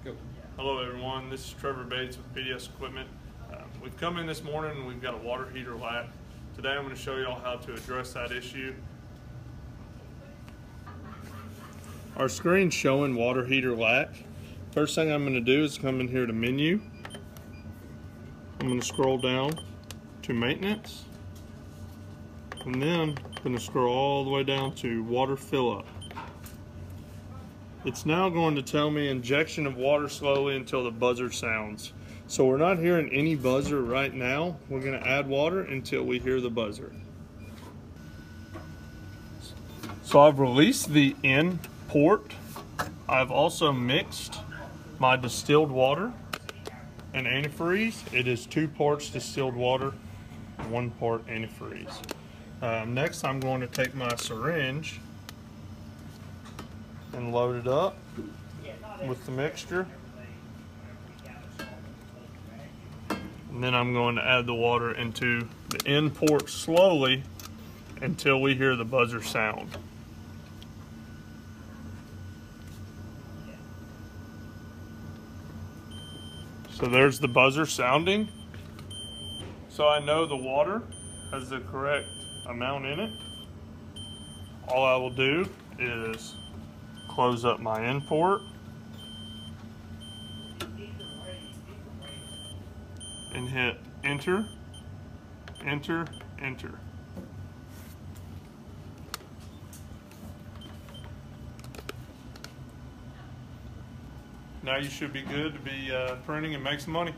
Go. Hello everyone, this is Trevor Bates with PDS Equipment. We've come in this morning and we've got a water heater lat. Today I'm going to show you all how to address that issue. Our screen's showing water heater lat. First thing I'm going to do is come in here to menu. I'm going to scroll down to maintenance. And then I'm going to scroll all the way down to water fill up. It's now going to tell me injection of water slowly until the buzzer sounds. So we're not hearing any buzzer right now. We're going to add water until we hear the buzzer. So I've released the in port. I've also mixed my distilled water and antifreeze. It is 2 parts distilled water, 1 part antifreeze. Next I'm going to take my syringe and load it up with the mixture. And then I'm going to add the water into the end port slowly until we hear the buzzer sound. So there's the buzzer sounding. So I know the water has the correct amount in it. All I will do is close up my end port and hit enter, enter, enter. Now you should be good to be printing and make some money.